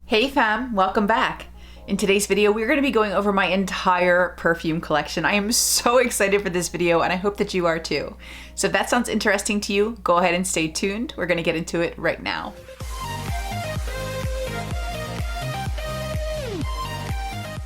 Hey fam, welcome back. In today's video, we're going to be going over my entire perfume collection. I am so excited for this video and I hope that you are too. So if that sounds interesting to you, go ahead and stay tuned. We're going to get into it right now.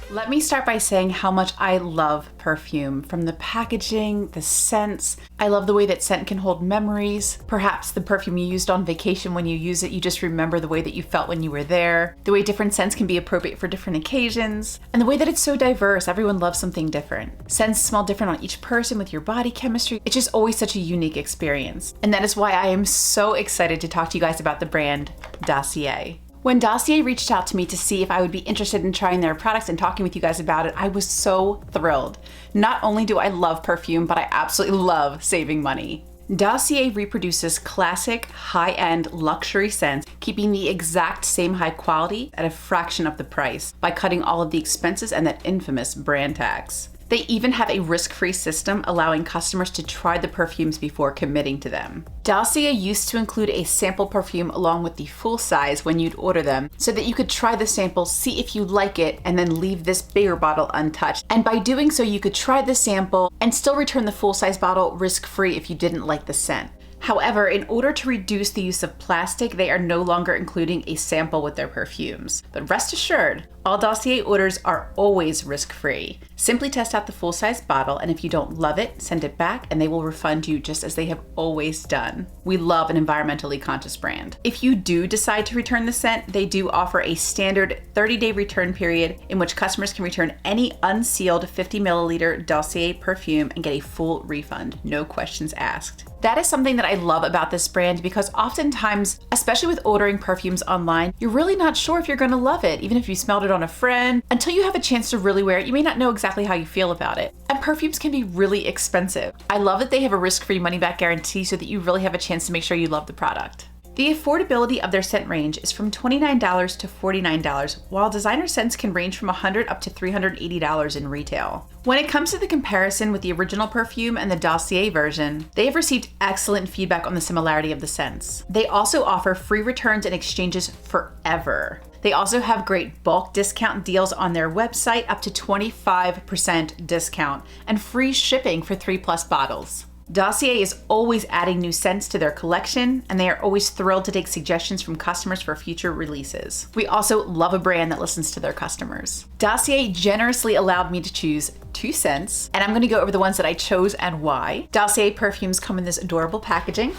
Let me start by saying how much I love perfume. From the packaging, the scents. I love the way that scent can hold memories. Perhaps the perfume you used on vacation, when you use it, you just remember the way that you felt when you were there. The way different scents can be appropriate for different occasions. And the way that it's so diverse. Everyone loves something different. Scents smell different on each person with your body chemistry. It's just always such a unique experience. And that is why I am so excited to talk to you guys about the brand Dossier. When Dossier reached out to me to see if I would be interested in trying their products and talking with you guys about it, I was so thrilled. Not only do I love perfume, but I absolutely love saving money. Dossier reproduces classic, high-end luxury scents, keeping the exact same high quality at a fraction of the price by cutting all of the expenses and that infamous brand tax. They even have a risk-free system allowing customers to try the perfumes before committing to them. Dossier used to include a sample perfume along with the full size when you'd order them so that you could try the sample, see if you like it, and then leave this bigger bottle untouched. And by doing so, you could try the sample and still return the full-size bottle risk-free if you didn't like the scent. However, in order to reduce the use of plastic, they are no longer including a sample with their perfumes. But rest assured, all Dossier orders are always risk-free. Simply test out the full-size bottle, and if you don't love it, send it back and they will refund you just as they have always done. We love an environmentally conscious brand. If you do decide to return the scent, they do offer a standard 30-day return period in which customers can return any unsealed 50 milliliter Dossier perfume and get a full refund, no questions asked. That is something that I love about this brand because oftentimes, especially with ordering perfumes online, you're really not sure if you're going to love it, even if you smelled it on a friend. Until you have a chance to really wear it, you may not know exactly how you feel about it. And perfumes can be really expensive. I love that they have a risk-free money-back guarantee so that you really have a chance to make sure you love the product. The affordability of their scent range is from $29 to $49, while designer scents can range from $100 up to $380 in retail. When it comes to the comparison with the original perfume and the Dossier version, they have received excellent feedback on the similarity of the scents. They also offer free returns and exchanges forever. They also have great bulk discount deals on their website, up to 25% discount, and free shipping for 3+ bottles. Dossier is always adding new scents to their collection, and they are always thrilled to take suggestions from customers for future releases. We also love a brand that listens to their customers. Dossier generously allowed me to choose 2 scents, and I'm going to go over the ones that I chose and why. Dossier perfumes come in this adorable packaging.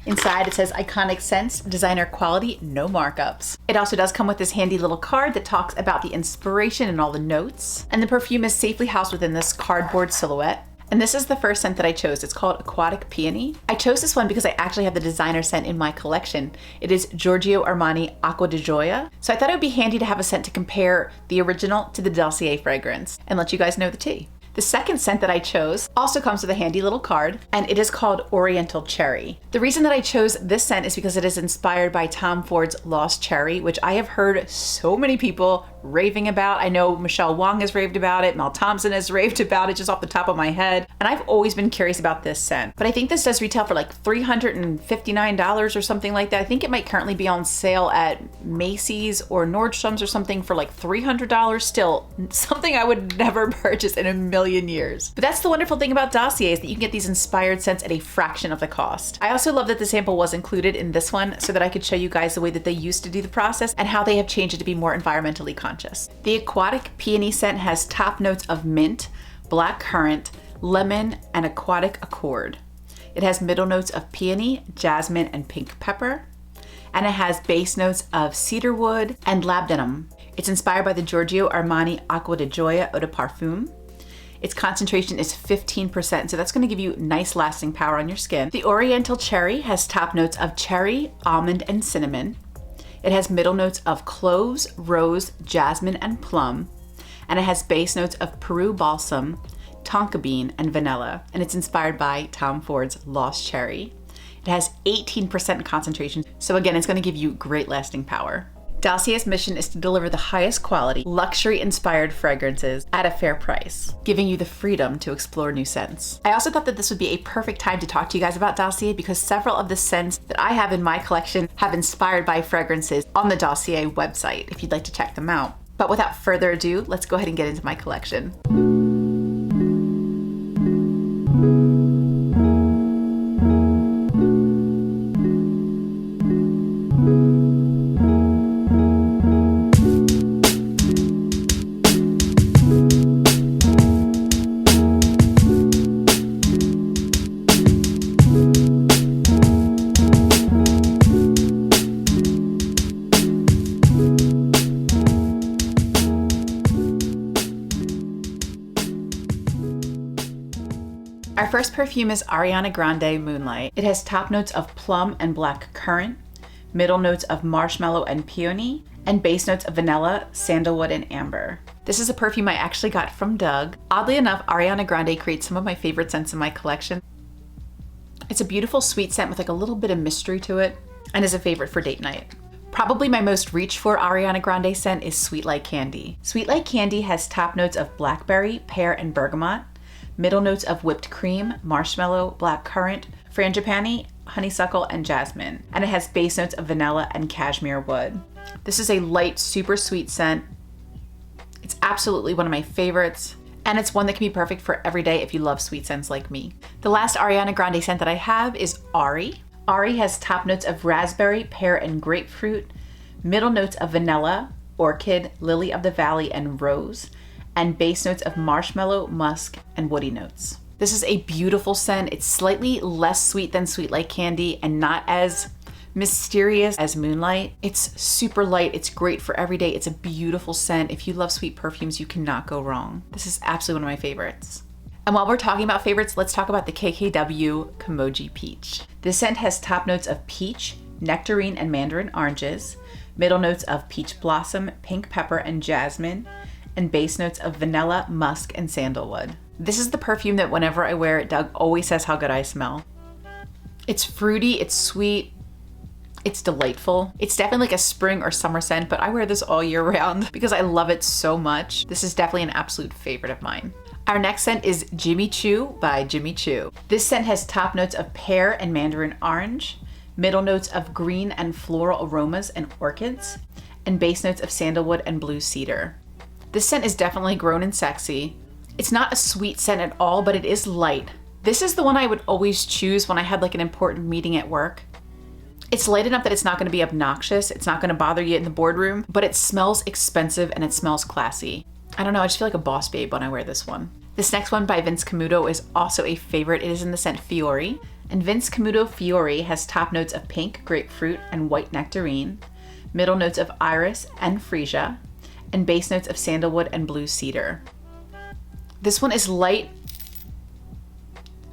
Inside it says iconic scents, designer quality, no markups. It also does come with this handy little card that talks about the inspiration and all the notes. And the perfume is safely housed within this cardboard silhouette. And this is the first scent that I chose. It's called Aquatic Peony. I chose this one because I actually have the designer scent in my collection. It is Giorgio Armani Aqua de Joya. So I thought it would be handy to have a scent to compare the original to the Dossier fragrance and let you guys know the tea. The second scent that I chose also comes with a handy little card, and it is called Oriental Cherry. The reason that I chose this scent is because it is inspired by Tom Ford's Lost Cherry, which I have heard so many people raving about. I know Michelle Wong has raved about it, Mel Thompson has raved about it just off the top of my head, and I've always been curious about this scent. But I think this does retail for like $359 or something like that. I think it might currently be on sale at Macy's or Nordstrom's or something for like $300. Still, something I would never purchase in a million years. But that's the wonderful thing about Dossier, is that you can get these inspired scents at a fraction of the cost. I also love that the sample was included in this one so that I could show you guys the way that they used to do the process and how they have changed it to be more environmentally conscious. The Aquatic Peony scent has top notes of mint, black currant, lemon, and aquatic accord. It has middle notes of peony, jasmine, and pink pepper. And it has base notes of cedarwood and labdanum. It's inspired by the Giorgio Armani Aqua de Joya Eau de Parfum. Its concentration is 15%, so that's going to give you nice lasting power on your skin. The Oriental Cherry has top notes of cherry, almond, and cinnamon. It has middle notes of cloves, rose, jasmine, and plum. And it has base notes of Peru balsam, tonka bean, and vanilla. And it's inspired by Tom Ford's Lost Cherry. It has 18% concentration, so again, it's going to give you great lasting power. Dossier's mission is to deliver the highest quality, luxury-inspired fragrances at a fair price, giving you the freedom to explore new scents. I also thought that this would be a perfect time to talk to you guys about Dossier because several of the scents that I have in my collection have inspired by fragrances on the Dossier website, if you'd like to check them out. But without further ado, let's go ahead and get into my collection. Our first perfume is Ariana Grande Moonlight. It has top notes of plum and black currant, middle notes of marshmallow and peony, and base notes of vanilla, sandalwood, and amber. This is a perfume I actually got from Doug. Oddly enough, Ariana Grande creates some of my favorite scents in my collection. It's a beautiful sweet scent with like a little bit of mystery to it and is a favorite for date night. Probably my most reach for Ariana Grande scent is Sweet Like Candy. Sweet Like Candy has top notes of blackberry, pear, and bergamot, middle notes of whipped cream, marshmallow, black currant, frangipani, honeysuckle, and jasmine. And it has base notes of vanilla and cashmere wood. This is a light, super sweet scent. It's absolutely one of my favorites. And it's one that can be perfect for every day if you love sweet scents like me. The last Ariana Grande scent that I have is Ari. Ari has top notes of raspberry, pear, and grapefruit, middle notes of vanilla, orchid, lily of the valley, and rose, and base notes of marshmallow, musk, and woody notes. This is a beautiful scent. It's slightly less sweet than Sweet Like Candy and not as mysterious as Moonlight. It's super light. It's great for every day. It's a beautiful scent. If you love sweet perfumes, you cannot go wrong. This is absolutely one of my favorites. And while we're talking about favorites, let's talk about the KKW Kimoji Peach. This scent has top notes of peach, nectarine, and mandarin oranges, middle notes of peach blossom, pink pepper, and jasmine, and base notes of vanilla, musk, and sandalwood. This is the perfume that whenever I wear it, Doug always says how good I smell. It's fruity, it's sweet, it's delightful. It's definitely like a spring or summer scent, but I wear this all year round because I love it so much. This is definitely an absolute favorite of mine. Our next scent is Jimmy Choo by Jimmy Choo. This scent has top notes of pear and mandarin orange, middle notes of green and floral aromas and orchids, and base notes of sandalwood and blue cedar. This scent is definitely grown and sexy. It's not a sweet scent at all, but it is light. This is the one I would always choose when I had like an important meeting at work. It's light enough that it's not going to be obnoxious. It's not going to bother you in the boardroom, but it smells expensive and it smells classy. I don't know, I just feel like a boss babe when I wear this one. This next one by Vince Camuto is also a favorite. It is in the scent Fiori. And Vince Camuto Fiori has top notes of pink, grapefruit, and white nectarine, middle notes of iris and freesia, and base notes of sandalwood and blue cedar. This one is light.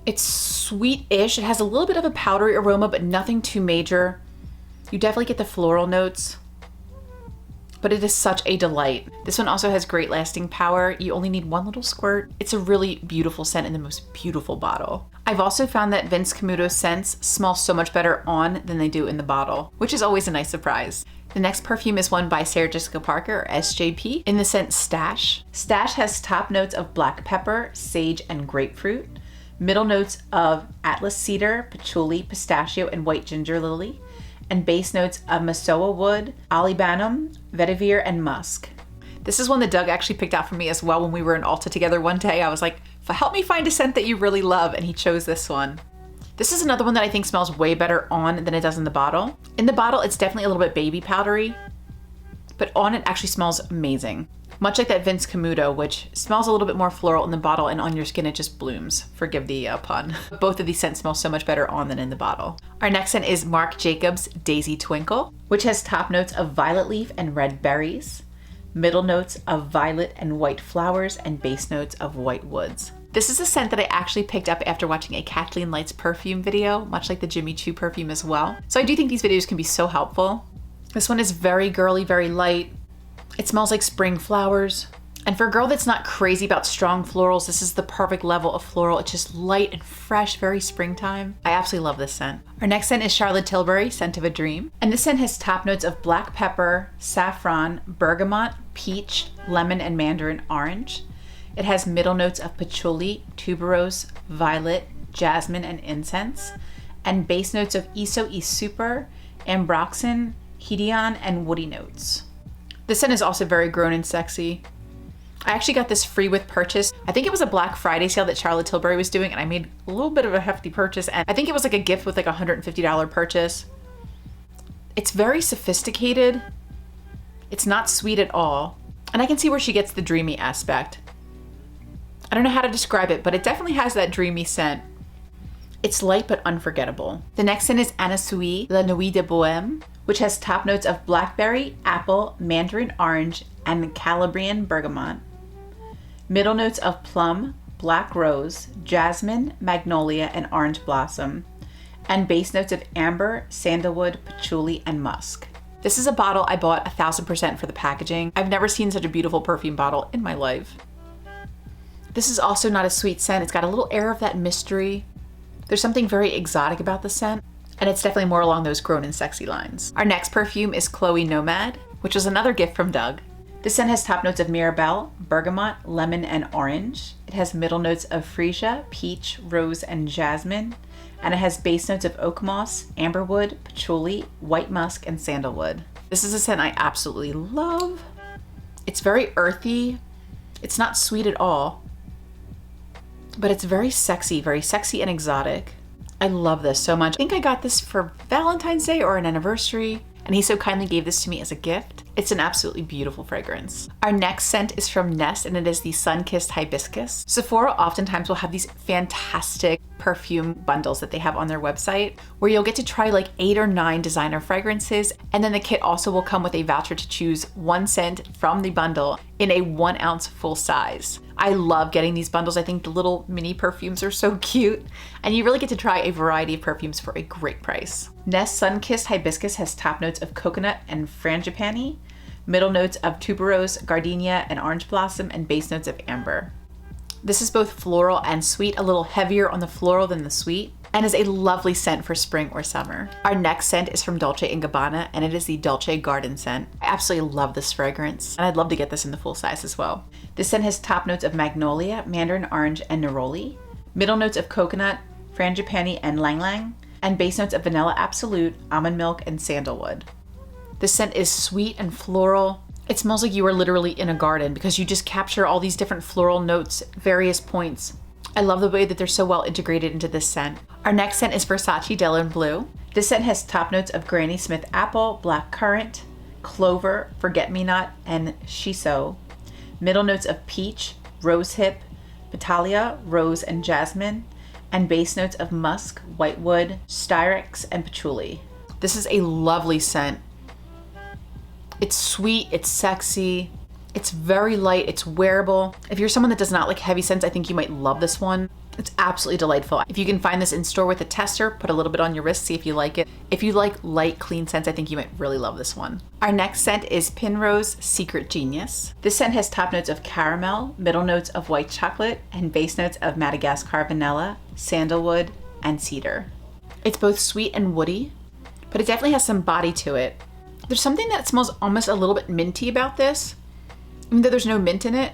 It's sweet-ish. It has a little bit of a powdery aroma, but nothing too major. You definitely get the floral notes, but it is such a delight. This one also has great lasting power. You only need one little squirt. It's a really beautiful scent in the most beautiful bottle. I've also found that Vince Camuto scents smell so much better on than they do in the bottle, which is always a nice surprise. The next perfume is one by Sarah Jessica Parker, or SJP, in the scent Stash. Stash has top notes of black pepper, sage, and grapefruit, middle notes of atlas cedar, patchouli, pistachio, and white ginger lily, and base notes of masoa wood, olibanum, vetiver, and musk. This is one that Doug actually picked out for me as well when we were in Ulta together one day. I was like, help me find a scent that you really love, and he chose this one. This is another one that I think smells way better on than it does in the bottle. In the bottle, it's definitely a little bit baby powdery, but on it actually smells amazing. Much like that Vince Camuto, which smells a little bit more floral in the bottle, and on your skin it just blooms. Forgive the pun. Both of these scents smell so much better on than in the bottle. Our next scent is Marc Jacobs Daisy Twinkle, which has top notes of violet leaf and red berries, middle notes of violet and white flowers, and base notes of white woods. This is a scent that I actually picked up after watching a Kathleen Lights perfume video, much like the Jimmy Choo perfume as well. So I do think these videos can be so helpful. This one is very girly, very light. It smells like spring flowers. And for a girl that's not crazy about strong florals, this is the perfect level of floral. It's just light and fresh, very springtime. I absolutely love this scent. Our next scent is Charlotte Tilbury, Scent of a Dream. And this scent has top notes of black pepper, saffron, bergamot, peach, lemon, and mandarin orange. It has middle notes of patchouli, tuberose, violet, jasmine, and incense, and base notes of Iso Super, ambroxan, hedion, and woody notes. This scent is also very grown and sexy. I actually got this free with purchase. I think it was a Black Friday sale that Charlotte Tilbury was doing, and I made a little bit of a hefty purchase, and I think it was like a gift with like a $150 purchase. It's very sophisticated. It's not sweet at all. And I can see where she gets the dreamy aspect. I don't know how to describe it, but it definitely has that dreamy scent. It's light but unforgettable. The next scent is Anna Sui, La Nuit de Bohème, which has top notes of blackberry, apple, mandarin orange, and Calabrian bergamot. Middle notes of plum, black rose, jasmine, magnolia, and orange blossom. And base notes of amber, sandalwood, patchouli, and musk. This is a bottle I bought 1000% for the packaging. I've never seen such a beautiful perfume bottle in my life. This is also not a sweet scent. It's got a little air of that mystery. There's something very exotic about the scent, and it's definitely more along those grown and sexy lines. Our next perfume is Chloe Nomad, which was another gift from Doug. This scent has top notes of Mirabelle, bergamot, lemon, and orange. It has middle notes of freesia, peach, rose, and jasmine. And it has base notes of oak moss, amberwood, patchouli, white musk, and sandalwood. This is a scent I absolutely love. It's very earthy. It's not sweet at all, but it's very sexy and exotic. I love this so much. I think I got this for Valentine's Day or an anniversary, and he so kindly gave this to me as a gift. It's an absolutely beautiful fragrance. Our next scent is from Nest, and it is the Sun-Kissed Hibiscus. Sephora oftentimes will have these fantastic perfume bundles that they have on their website where you'll get to try like 8 or 9 designer fragrances, and then the kit also will come with a voucher to choose one scent from the bundle in a 1 ounce full size. I love getting these bundles. I think the little mini perfumes are so cute, and you really get to try a variety of perfumes for a great price. Nest Sun-Kissed Hibiscus has top notes of coconut and frangipani, middle notes of tuberose, gardenia, and orange blossom, and base notes of amber. This is both floral and sweet, a little heavier on the floral than the sweet, and is a lovely scent for spring or summer. Our next scent is from Dolce & Gabbana, and it is the Dolce Garden scent. I absolutely love this fragrance, and I'd love to get this in the full size as well. This scent has top notes of magnolia, mandarin orange, and neroli, middle notes of coconut, frangipani, and lang lang, and base notes of vanilla absolute, almond milk, and sandalwood. This scent is sweet and floral. It smells like you are literally in a garden because you just capture all these different floral notes at various points. I love the way that they're so well integrated into this scent. Our next scent is Versace Delon Blue. This scent has top notes of Granny Smith apple, black currant, clover, forget-me-not, and shiso. Middle notes of peach, rosehip, Vitalia, rose, and jasmine, and base notes of musk, whitewood, styrex, and patchouli. This is a lovely scent. It's sweet, it's sexy, it's very light, it's wearable. If you're someone that does not like heavy scents, I think you might love this one. It's absolutely delightful. If you can find this in store with a tester, put a little bit on your wrist, see if you like it. If you like light, clean scents, I think you might really love this one. Our next scent is Pinrose Secret Genius. This scent has top notes of caramel, middle notes of white chocolate, and base notes of Madagascar vanilla, sandalwood, and cedar. It's both sweet and woody, but it definitely has some body to it. There's something that smells almost a little bit minty about this, even though there's no mint in it.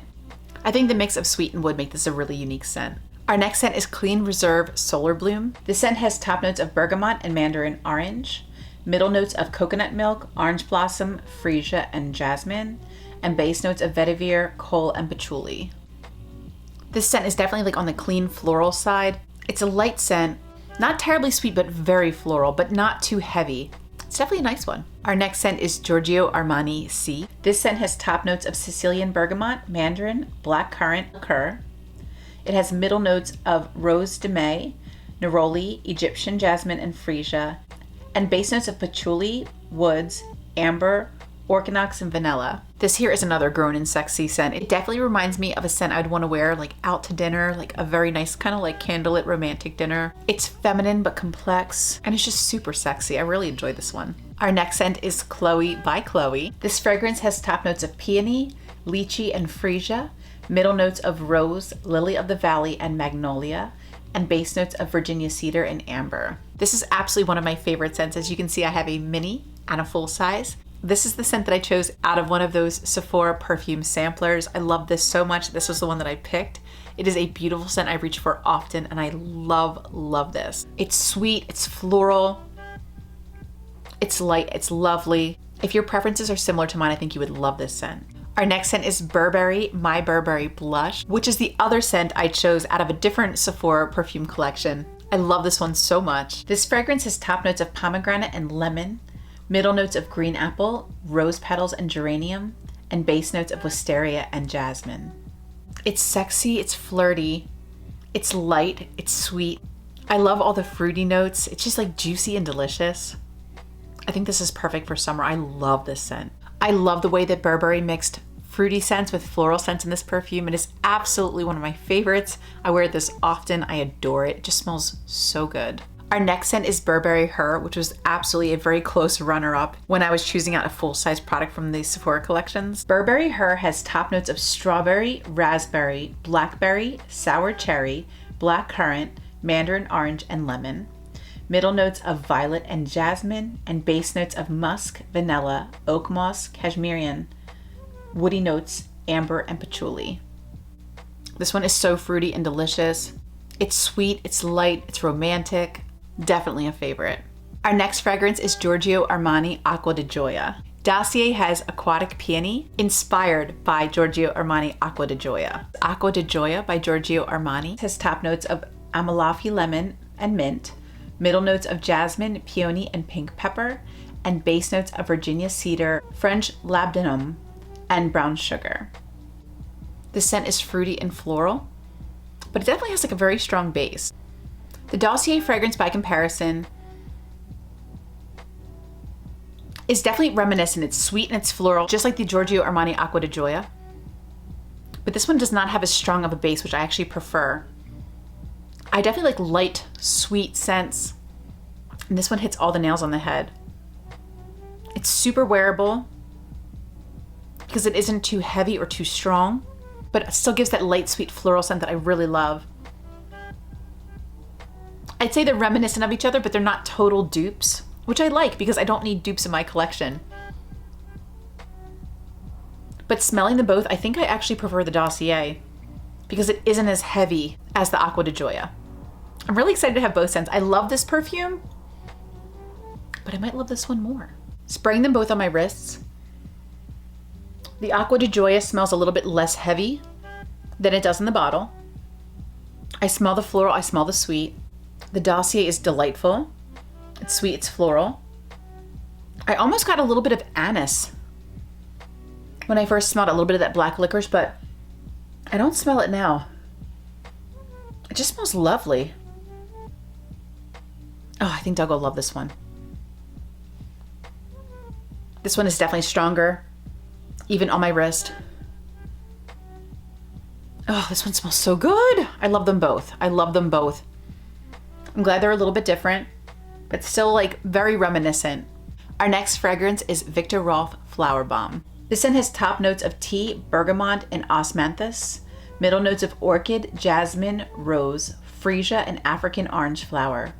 I think the mix of sweet and wood make this a really unique scent. Our next scent is Clean Reserve Solar Bloom. This scent has top notes of bergamot and mandarin orange, middle notes of coconut milk, orange blossom, freesia, and jasmine, and base notes of vetiver, cole, and patchouli. This scent is definitely like on the clean floral side. It's a light scent, not terribly sweet, but very floral, but not too heavy. It's definitely a nice one. Our next scent is Giorgio Armani C. This scent has top notes of Sicilian bergamot, mandarin, black currant, liqueur. It has middle notes of rose de mai, neroli, Egyptian jasmine, and freesia, and base notes of patchouli, woods, amber, orchinox, and vanilla. This here is another grown and sexy scent. It definitely reminds me of a scent I'd want to wear like out to dinner, like a very nice kind of like candlelit romantic dinner. It's feminine but complex, and it's just super sexy. I really enjoy this one. Our next scent is Chloe by Chloe. This fragrance has top notes of peony, lychee and freesia, middle notes of rose, lily of the valley, and magnolia, and base notes of Virginia cedar and amber. This is absolutely one of my favorite scents. As you can see, I have a mini and a full size. This is the scent that I chose out of one of those Sephora perfume samplers. I love this so much. This was the one that I picked. It is a beautiful scent I reach for often, and I love this. It's sweet, it's floral, it's light, it's lovely. If your preferences are similar to mine, I think you would love this scent. Our next scent is Burberry, My Burberry Blush, which is the other scent I chose out of a different Sephora perfume collection. I love this one so much. This fragrance has top notes of pomegranate and lemon, middle notes of green apple, rose petals and geranium, and base notes of wisteria and jasmine. It's sexy, it's flirty, it's light, it's sweet. I love all the fruity notes. It's just like juicy and delicious. I think this is perfect for summer. I love this scent. I love the way that Burberry mixed fruity scents with floral scents in this perfume. It is absolutely one of my favorites. I wear this often. I adore it. It just smells so good. Our next scent is Burberry Her, which was absolutely a very close runner-up when I was choosing out a full-size product from the Sephora collections. Burberry Her has top notes of strawberry, raspberry, blackberry, sour cherry, black currant, mandarin orange, and lemon. Middle notes of violet and jasmine, and base notes of musk, vanilla, oak moss, cashmere, woody notes, amber, and patchouli. This one is so fruity and delicious. It's sweet, it's light, it's romantic. Definitely a favorite. Our next fragrance is Giorgio Armani Aqua de Joya. Dossier has Aquatic Peony, inspired by Giorgio Armani Aqua de Joya. Aqua de Joya by Giorgio Armani has top notes of Amalfi lemon and mint, middle notes of jasmine, peony, and pink pepper, and base notes of Virginia cedar, French labdanum, and brown sugar. The scent is fruity and floral, but it definitely has like a very strong base. The Dossier fragrance, by comparison, is definitely reminiscent. It's sweet and it's floral, just like the Giorgio Armani Aqua de Joya. But this one does not have as strong of a base, which I actually prefer. I definitely like light, sweet scents. And this one hits all the nails on the head. It's super wearable because it isn't too heavy or too strong, but it still gives that light, sweet floral scent that I really love. I'd say they're reminiscent of each other, but they're not total dupes, which I like because I don't need dupes in my collection. But smelling them both, I think I actually prefer the Dossier because it isn't as heavy as the Aqua de Joya. I'm really excited to have both scents. I love this perfume, but I might love this one more. Spraying them both on my wrists, the Aqua de Joya smells a little bit less heavy than it does in the bottle. I smell the floral, I smell the sweet. The Dossier is delightful. It's sweet, it's floral. I almost got a little bit of anise when I first smelled a little bit of that black licorice, but I don't smell it now. It just smells lovely. Oh, I think Doug will love this one. This one is definitely stronger, even on my wrist. Oh, this one smells so good. I love them both. I love them both. I'm glad they're a little bit different, but still like very reminiscent. Our next fragrance is Viktor Rolf Flower Bomb. This scent has top notes of tea, bergamot, and osmanthus, middle notes of orchid, jasmine, rose, freesia, and African orange flower,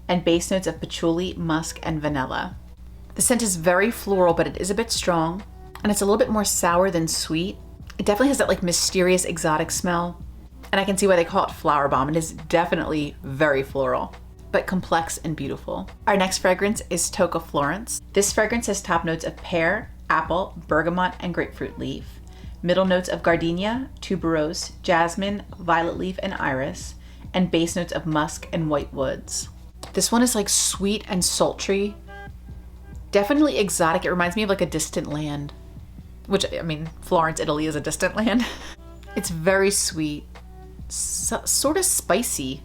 and base notes of patchouli, musk, and vanilla. The scent is very floral, but it is a bit strong, and it's a little bit more sour than sweet. It definitely has that like mysterious exotic smell, and I can see why they call it Flower Bomb. It is definitely very floral, but complex and beautiful. Our next fragrance is Tocca Florence. This fragrance has top notes of pear, apple, bergamot, and grapefruit leaf, middle notes of gardenia, tuberose, jasmine, violet leaf, and iris, and base notes of musk and white woods. This one is like sweet and sultry, definitely exotic. It reminds me of like a distant land, which, I mean, Florence, Italy is a distant land. It's very sweet, sort of spicy.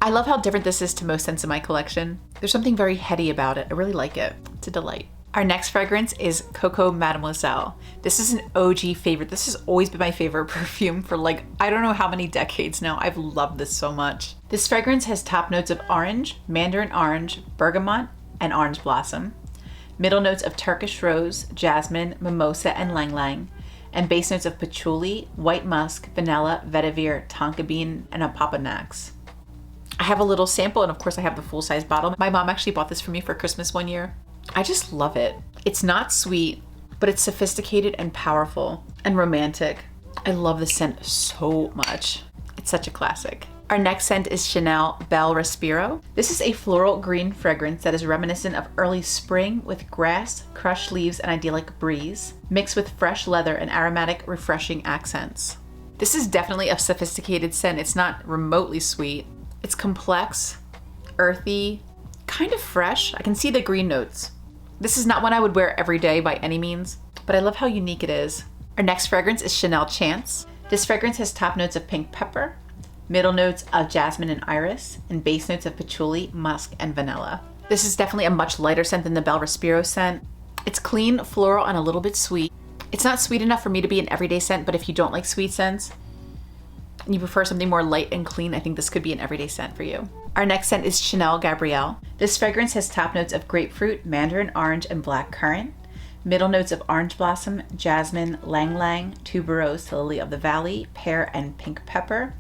I love how different this is to most scents in my collection. There's something very heady about it. I really like it. It's a delight. Our next fragrance is Coco Mademoiselle. This is an OG favorite. This has always been my favorite perfume for like, I don't know how many decades now. I've loved this so much. This fragrance has top notes of orange, mandarin orange, bergamot, and orange blossom, middle notes of Turkish rose, jasmine, mimosa, and lang lang, and base notes of patchouli, white musk, vanilla, vetiver, tonka bean, and opopanax. I have a little sample, and of course I have the full-size bottle. My mom actually bought this for me for Christmas one year. I just love it. It's not sweet, but it's sophisticated and powerful and romantic. I love the scent so much. It's such a classic. Our next scent is Chanel Bel Raspiro. This is a floral green fragrance that is reminiscent of early spring with grass, crushed leaves, and idyllic breeze, mixed with fresh leather and aromatic, refreshing accents. This is definitely a sophisticated scent. It's not remotely sweet. It's complex, earthy, kind of fresh. I can see the green notes. This is not one I would wear every day by any means, but I love how unique it is. Our next fragrance is Chanel Chance. This fragrance has top notes of pink pepper, middle notes of jasmine and iris, and base notes of patchouli, musk, and vanilla. This is definitely a much lighter scent than the Bel Raspiro scent. It's clean, floral, and a little bit sweet. It's not sweet enough for me to be an everyday scent, but if you don't like sweet scents and you prefer something more light and clean, I think this could be an everyday scent for you. Our next scent is Chanel Gabrielle. This fragrance has top notes of grapefruit, mandarin orange, and black currant, middle notes of orange blossom, jasmine, lang lang, tuberose, lily of the valley, pear, and pink pepper,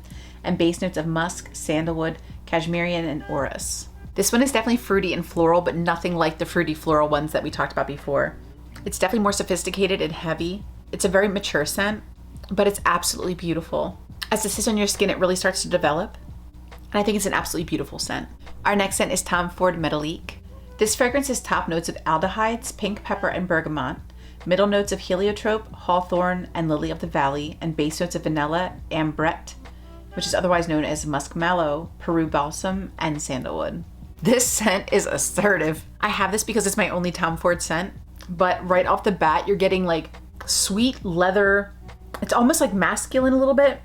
and base notes of musk, sandalwood, cashmerian, and orris. This one is definitely fruity and floral, but nothing like the fruity floral ones that we talked about before. It's definitely more sophisticated and heavy. It's a very mature scent, but it's absolutely beautiful. As this sits on your skin, it really starts to develop, and I think it's an absolutely beautiful scent. Our next scent is Ford Meadowleak. This fragrance has top notes of aldehydes, pink pepper, and bergamot, middle notes of heliotrope, hawthorn, and lily of the valley, and base notes of vanilla, ambrette, which is otherwise known as musk mallow, Peru balsam, and sandalwood. This scent is assertive. I have this because it's my only Tom Ford scent, but right off the bat, you're getting like sweet leather. It's almost like masculine a little bit,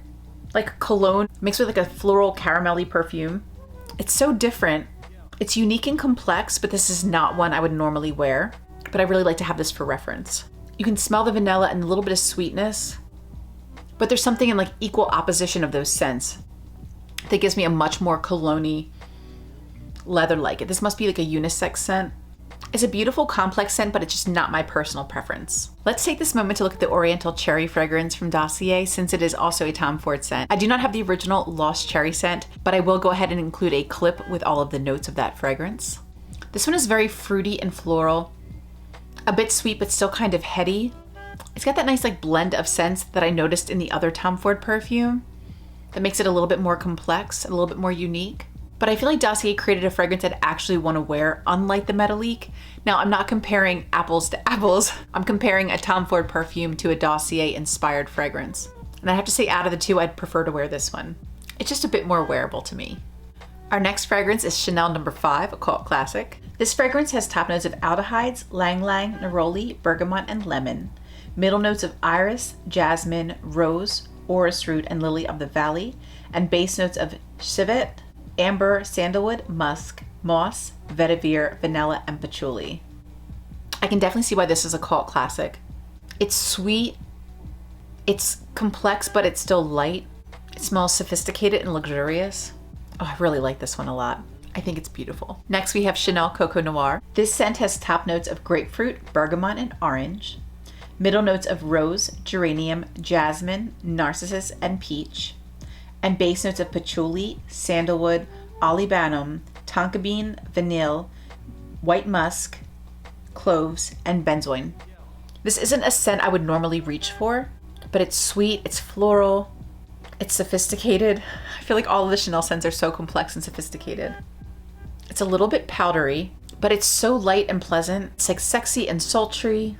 like cologne mixed with like a floral caramelly perfume. It's so different. It's unique and complex, but this is not one I would normally wear, but I really like to have this for reference. You can smell the vanilla and a little bit of sweetness, but there's something in like equal opposition of those scents that gives me a much more cologne-y, leather-like. This must be like a unisex scent. It's a beautiful, complex scent, but it's just not my personal preference. Let's take this moment to look at the Oriental Cherry fragrance from Dossier, since it is also a Tom Ford scent. I do not have the original Lost Cherry scent, but I will go ahead and include a clip with all of the notes of that fragrance. This one is very fruity and floral, a bit sweet, but still kind of heady. It's got that nice like blend of scents that I noticed in the other Tom Ford perfume that makes it a little bit more complex, a little bit more unique. But I feel like Dossier created a fragrance I'd actually want to wear, unlike the Meadowleak. Now, I'm not comparing apples to apples. I'm comparing a Tom Ford perfume to a Dossier-inspired fragrance. And I have to say, out of the two, I'd prefer to wear this one. It's just a bit more wearable to me. Our next fragrance is Chanel No. 5, a cult classic. This fragrance has top notes of aldehydes, lang lang, neroli, bergamot, and lemon. Middle notes of iris, jasmine, rose, orris root, and lily of the valley. And base notes of civet, amber, sandalwood, musk, moss, vetiver, vanilla, and patchouli. I can definitely see why this is a cult classic. It's sweet, it's complex, but it's still light. It smells sophisticated and luxurious. Oh, I really like this one a lot. I think it's beautiful. Next, we have Chanel Coco Noir. This scent has top notes of grapefruit, bergamot, and orange. Middle notes of rose, geranium, jasmine, narcissus, and peach. And base notes of patchouli, sandalwood, olibanum, tonka bean, vanille, white musk, cloves, and benzoin. This isn't a scent I would normally reach for, but it's sweet, it's floral, it's sophisticated. I feel like all of the Chanel scents are so complex and sophisticated. It's a little bit powdery, but it's so light and pleasant. It's like sexy and sultry.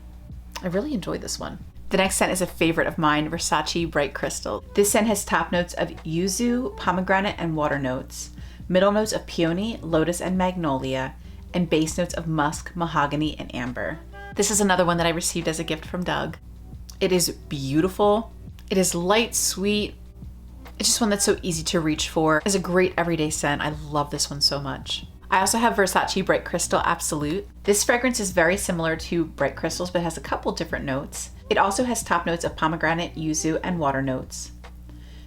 I really enjoy this one. The next scent is a favorite of mine, Versace Bright Crystal. This scent has top notes of yuzu, pomegranate, and water notes, middle notes of peony, lotus, and magnolia, and base notes of musk, mahogany, and amber. This is another one that I received as a gift from Doug. It is beautiful. It is light, sweet. It's just one that's so easy to reach for. It's a great everyday scent. I love this one so much. I also have Versace Bright Crystal Absolute. This fragrance is very similar to Bright Crystals, but has a couple different notes. It also has top notes of pomegranate, yuzu, and water notes.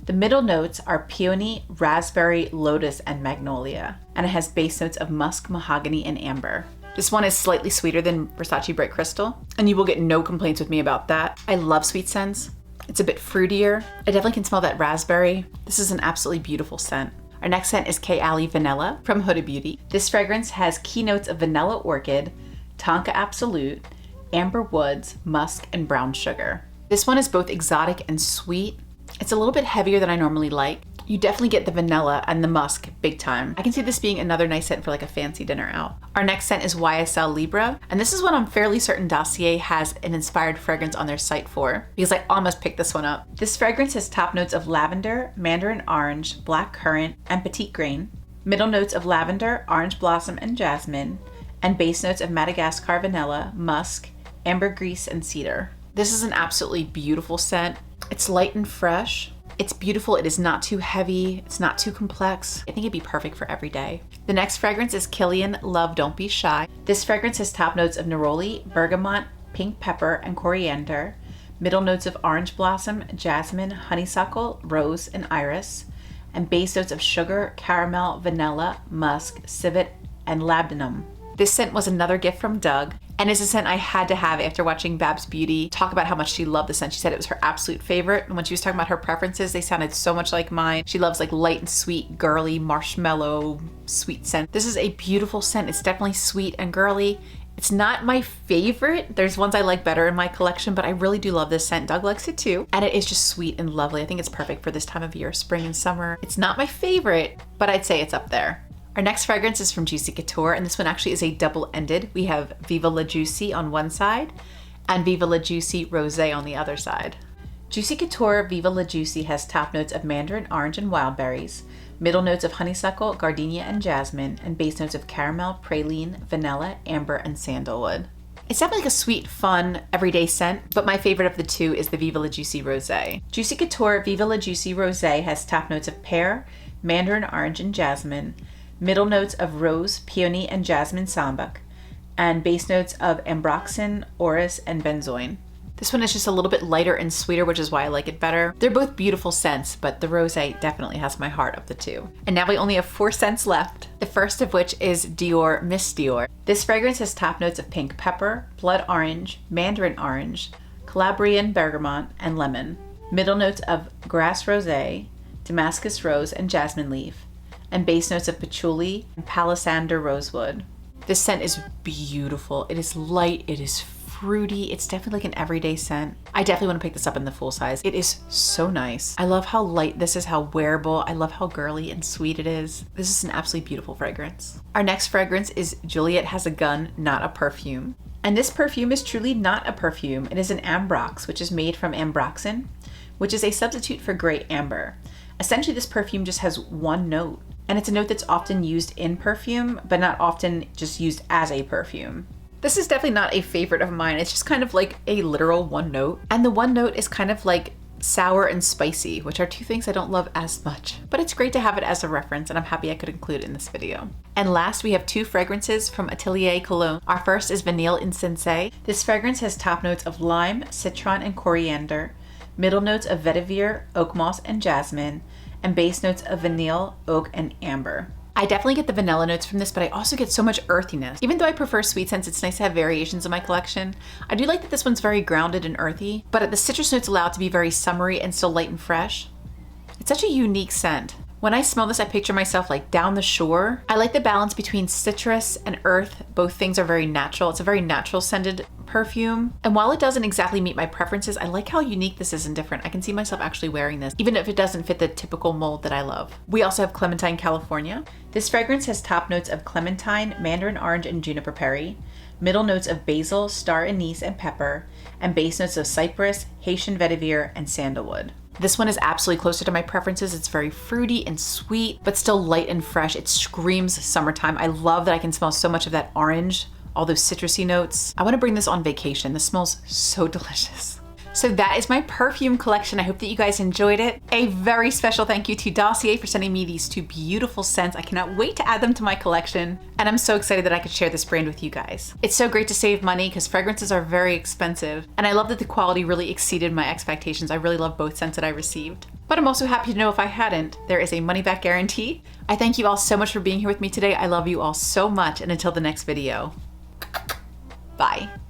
The middle notes are peony, raspberry, lotus, and magnolia, and it has base notes of musk, mahogany, and amber. This one is slightly sweeter than Versace Bright Crystal, and you will get no complaints with me about that. I love sweet scents. It's a bit fruitier. I definitely can smell that raspberry. This is an absolutely beautiful scent. Our next scent is Kaale Vanilla from Huda Beauty. This fragrance has key notes of vanilla orchid, tonka absolute, amber woods, musk, and brown sugar. This one is both exotic and sweet. It's a little bit heavier than I normally like. You definitely get the vanilla and the musk big time. I can see this being another nice scent for like a fancy dinner out. Our next scent is YSL Libra, and this is what I'm fairly certain Dossier has an inspired fragrance on their site for, because I almost picked this one up. This fragrance has top notes of lavender, mandarin orange, black currant, and petite grain, middle notes of lavender, orange blossom, and jasmine, and base notes of Madagascar vanilla, musk, ambergris, and cedar. This is an absolutely beautiful scent. It's light and fresh. It's beautiful. It is not too heavy. It's not too complex. I think it'd be perfect for every day. The next fragrance is Killian Love Don't Be Shy. This fragrance has top notes of neroli, bergamot, pink pepper, and coriander, middle notes of orange blossom, jasmine, honeysuckle, rose, and iris, and base notes of sugar, caramel, vanilla, musk, civet, and labdanum. This scent was another gift from Doug, and is a scent I had to have after watching Babs Beauty talk about how much she loved the scent. She said it was her absolute favorite, and when she was talking about her preferences, they sounded so much like mine. She loves like light and sweet, girly, marshmallow, sweet scent. This is a beautiful scent. It's definitely sweet and girly. It's not my favorite. There's ones I like better in my collection, but I really do love this scent. Doug likes it too, and it is just sweet and lovely. I think it's perfect for this time of year, spring and summer. It's not my favorite, but I'd say it's up there. Our next fragrance is from Juicy Couture, and this one actually is a double-ended. We have Viva La Juicy on one side and Viva La Juicy Rosé on the other side. Juicy Couture Viva La Juicy has top notes of mandarin orange and wild berries, middle notes of honeysuckle, gardenia, and jasmine, and base notes of caramel, praline, vanilla, amber, and sandalwood. It's definitely like a sweet, fun, everyday scent, but my favorite of the two is the Viva La Juicy Rosé. Juicy Couture Viva La Juicy Rosé has top notes of pear, mandarin orange, and jasmine, middle notes of rose, peony, and jasmine sambac, and base notes of ambroxan, orris, and benzoin. This one is just a little bit lighter and sweeter, which is why I like it better. They're both beautiful scents, but the rosé definitely has my heart of the two. And now we only have 4 scents left, the first of which is Dior Miss Dior. This fragrance has top notes of pink pepper, blood orange, mandarin orange, Calabrian bergamot, and lemon, middle notes of grass rosé, Damascus rose, and jasmine leaf, and base notes of patchouli and palisander rosewood. This scent is beautiful. It is light, it is fruity. It's definitely like an everyday scent. I definitely want to pick this up in the full size. It is so nice. I love how light this is, how wearable. I love how girly and sweet it is. This is an absolutely beautiful fragrance. Our next fragrance is Juliette Has a Gun, Not a Perfume. And this perfume is truly not a perfume. It is an ambrox, which is made from ambroxan, which is a substitute for gray amber. Essentially, this perfume just has one note. And it's a note that's often used in perfume, but not often just used as a perfume. This is definitely not a favorite of mine. It's just kind of like a literal one note. And the one note is kind of like sour and spicy, which are 2 things I don't love as much. But it's great to have it as a reference, and I'm happy I could include it in this video. And last, we have 2 fragrances from Atelier Cologne. Our first is Vanille Incense. This fragrance has top notes of lime, citron, and coriander, middle notes of vetiver, oak moss, and jasmine, and base notes of vanille, oak, and amber. I definitely get the vanilla notes from this, but I also get so much earthiness. Even though I prefer sweet scents, it's nice to have variations in my collection. I do like that this one's very grounded and earthy, but the citrus notes allow it to be very summery and still light and fresh. It's such a unique scent. When I smell this, I picture myself like down the shore. I like the balance between citrus and earth. Both things are very natural. It's a very natural scented perfume. And while it doesn't exactly meet my preferences, I like how unique this is and different. I can see myself actually wearing this, even if it doesn't fit the typical mold that I love. We also have Clementine, California. This fragrance has top notes of clementine, mandarin orange, and juniper berry, middle notes of basil, star anise, and pepper, and base notes of cypress, Haitian vetiver, and sandalwood. This one is absolutely closer to my preferences. It's very fruity and sweet, but still light and fresh. It screams summertime. I love that I can smell so much of that orange, all those citrusy notes. I want to bring this on vacation. This smells so delicious. So that is my perfume collection. I hope that you guys enjoyed it. A very special thank you to Dossier for sending me these 2 beautiful scents. I cannot wait to add them to my collection. And I'm so excited that I could share this brand with you guys. It's so great to save money because fragrances are very expensive. And I love that the quality really exceeded my expectations. I really love both scents that I received. But I'm also happy to know if I hadn't, there is a money back guarantee. I thank you all so much for being here with me today. I love you all so much. And until the next video, Bye.